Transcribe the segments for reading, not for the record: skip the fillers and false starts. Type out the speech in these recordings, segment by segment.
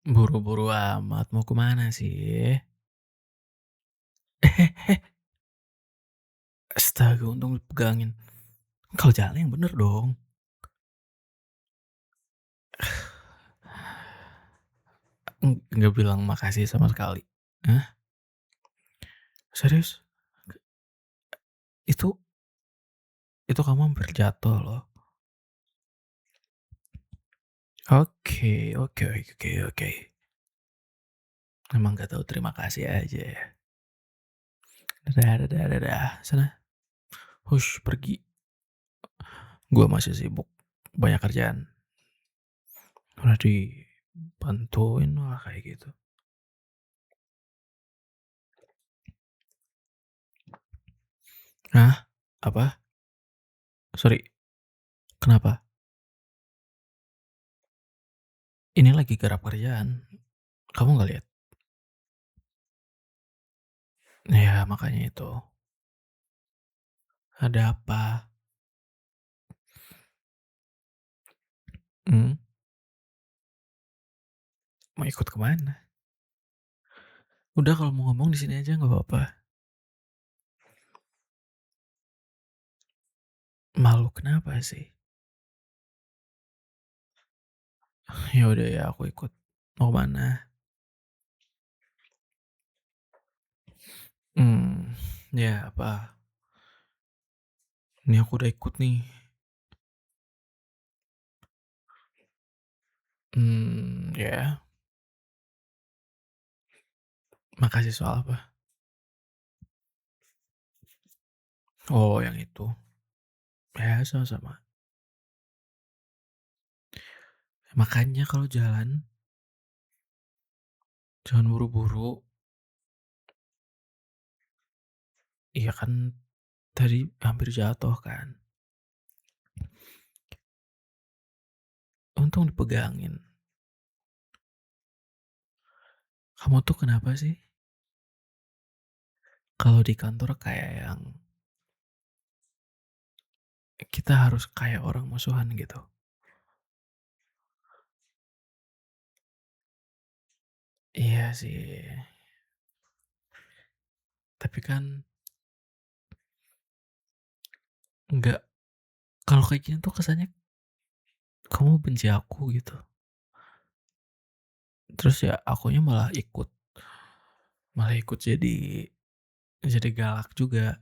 Buru-buru amat, mau ke mana sih? Astaga untung dipegangin. Kalau jalan yang bener dong. Nggak bilang makasih sama sekali. Hah? Serius? Itu itu kamu hampir jatuh loh. Oke oke oke oke. Emang nggak tahu terima kasih aja ya. Dadah dadah dadah, sana, hush pergi. Gua masih sibuk, banyak kerjaan. Udah dibantuin malah kayak gitu. Hah? Apa? Sorry, kenapa? Ini lagi garap kerjaan, kamu nggak lihat? Ya makanya itu. Ada apa? Mmm, mau ikut ke mana? Udah kalau mau ngomong di sini aja nggak apa-apa. Malu kenapa sih? Ya udah ya aku ikut. Mau ke mana? Mmm, ya apa? Ini aku udah ikut nih. Ya. Makasih soal apa? Oh yang itu. Ya sama-sama. Makanya kalau jalan, jangan buru-buru. Iya kan tadi hampir jatuh kan. Untung dipegangin. Kamu tuh kenapa sih kalau di kantor kayak yang kita harus kayak orang musuhan gitu? Iya sih, tapi kan nggak, kalau kayak gini tuh kesannya kamu benci aku gitu. Terus ya akunya malah ikut jadi galak juga.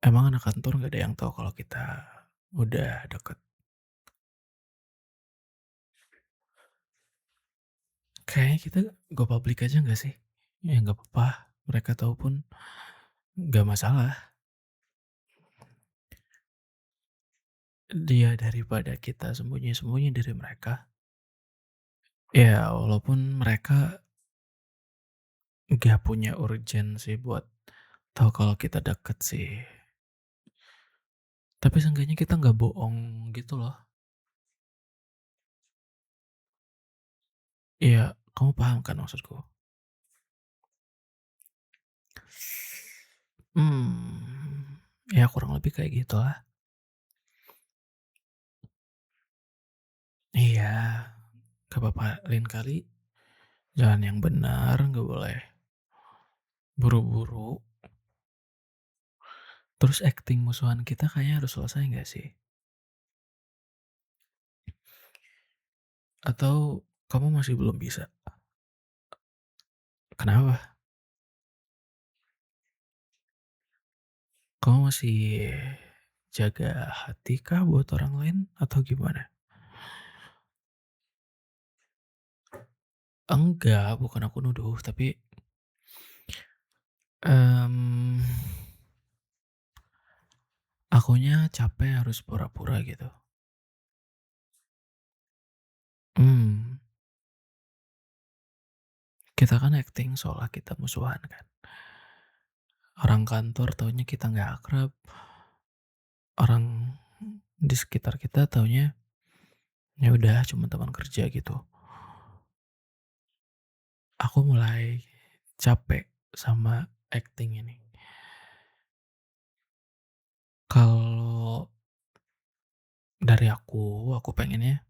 Emang anak kantor nggak ada yang tahu kalau kita udah deket? Kayaknya kita go public aja nggak sih? Ya nggak apa-apa, mereka tahu pun nggak masalah. Dia daripada kita sembunyi-sembunyi dari mereka. Ya walaupun mereka nggak punya urgensi buat tahu kalau kita deket sih. Tapi seenggaknya kita nggak bohong gitu loh. Iya, kamu paham kan maksudku? Ya kurang lebih kayak gitulah. Iya, gak apa-apa, lain kali jalan yang benar, nggak boleh buru-buru. Terus acting musuhan kita kayaknya harus selesai nggak sih? Atau kamu masih belum bisa? Kenapa? Kamu masih jaga hati kah buat orang lain atau gimana? Enggak, bukan aku nuduh, tapi, mmm, akunya capek harus pura-pura gitu. Mmm, kita kan acting seolah kita musuhan kan. Orang kantor taunya kita nggak akrab, orang di sekitar kita taunya ya udah cuma teman kerja gitu. Aku mulai capek sama acting ini. Kalau Dari aku pengennya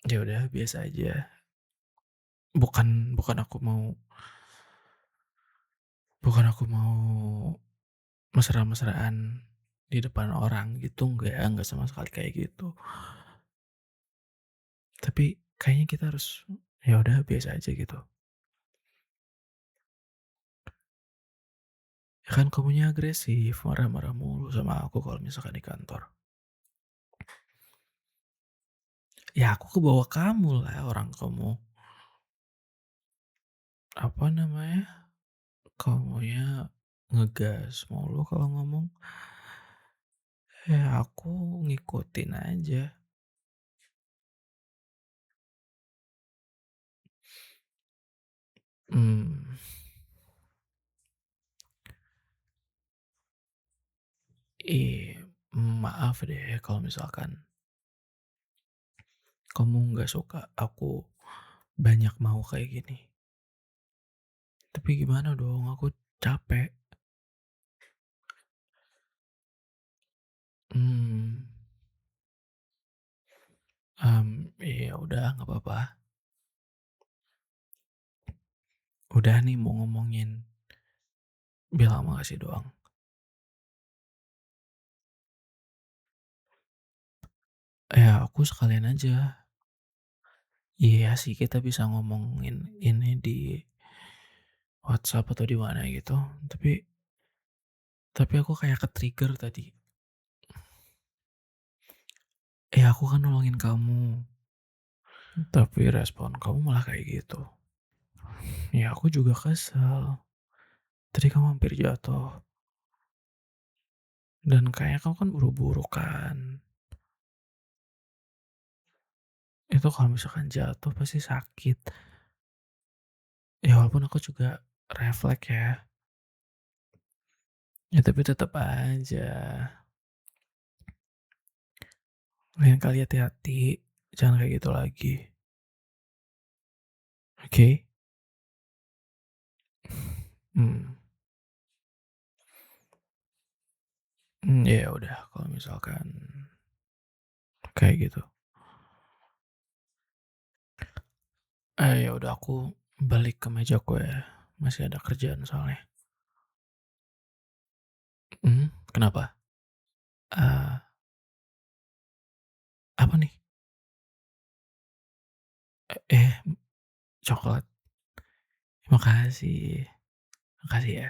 ya udah biasa aja. Bukan aku mau mesra-mesraan di depan orang gitu, enggak sama sekali kayak gitu. Tapi kayaknya kita harus ya udah biasa aja gitu. Ya kan kamunya agresif, marah-marah mulu sama aku kalau misalkan di kantor. Ya aku kebawa kamu lah, orang kamu apa namanya, kamunya ngegas mulu kalau ngomong. Ya aku ngikutin aja. Mmm, ih, maaf deh kalau misalkan kamu nggak suka aku banyak mau kayak gini. Tapi gimana dong, aku capek. Mmm, ya udah nggak apa-apa. Udah nih mau ngomongin, bilang makasih doang. Ya aku sekalian aja. Iya sih kita bisa ngomongin ini di WhatsApp atau di mana gitu, tapi aku kayak ke-trigger tadi. Aku kan nolongin kamu, tapi respon kamu malah kayak gitu. Ya aku juga kesel, tadi kamu hampir jatuh, dan kayaknya kamu kan buru-buru kan. Itu kalau misalkan jatuh pasti sakit. Ya walaupun aku juga refleks ya, ya tapi tetap aja. Lain kali hati-hati, jangan kayak gitu lagi, oke? Mmm, ya udah kalau misalkan kayak gitu. Ya udah aku balik ke mejaku ya, masih ada kerjaan soalnya. Kenapa? Eee, apa nih? Eh, coklat. Makasih, makasih ya.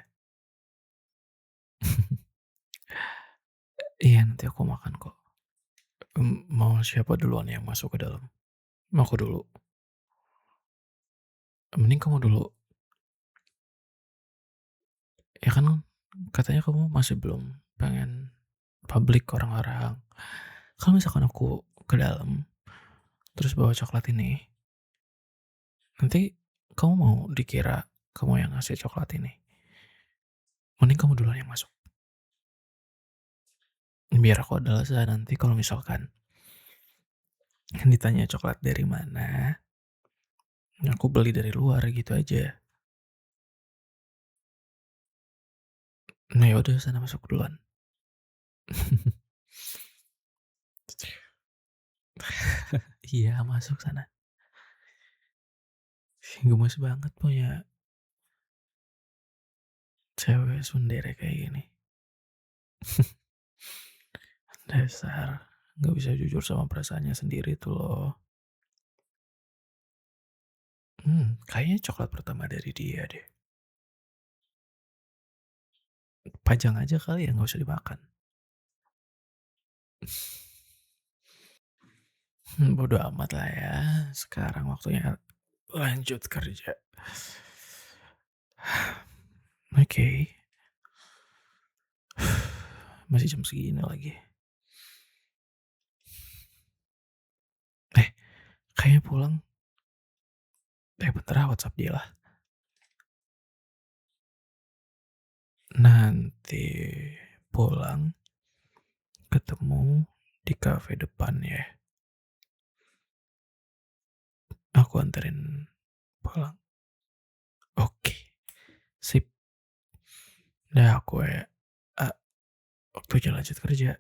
Iya nanti aku makan kok. Mau siapa duluan yang masuk ke dalam? Mau aku dulu? Mending kamu dulu. Ya kan katanya kamu masih belum pengen publik ke orang-orang. Kalau misalkan aku ke dalam, terus bawa coklat ini, nanti kamu mau dikira kamu yang ngasih coklat ini. Mending kamu duluan yang masuk. Biar aku ada alasan nanti kalau misalkan ditanya coklat dari mana, aku beli dari luar gitu aja. Nah ya udah sana masuk duluan. Iya masuk sana. Gemes banget punya cewek tsundere kayak gini. Dasar, nggak bisa jujur sama perasaannya sendiri tuh loh. Kayaknya coklat pertama dari dia deh. Pajang aja kali ya, nggak usah dimakan. Bodo amat lah ya, sekarang waktunya lanjut kerja. Oke, masih jam segini lagi. Eh, kayaknya pulang, bentar ah WhatsApp dia lah. Nanti pulang ketemu di kafe depan ya, aku anterin pulang. Oke, sip. Dah aku ya, waktunya lanjut kerja.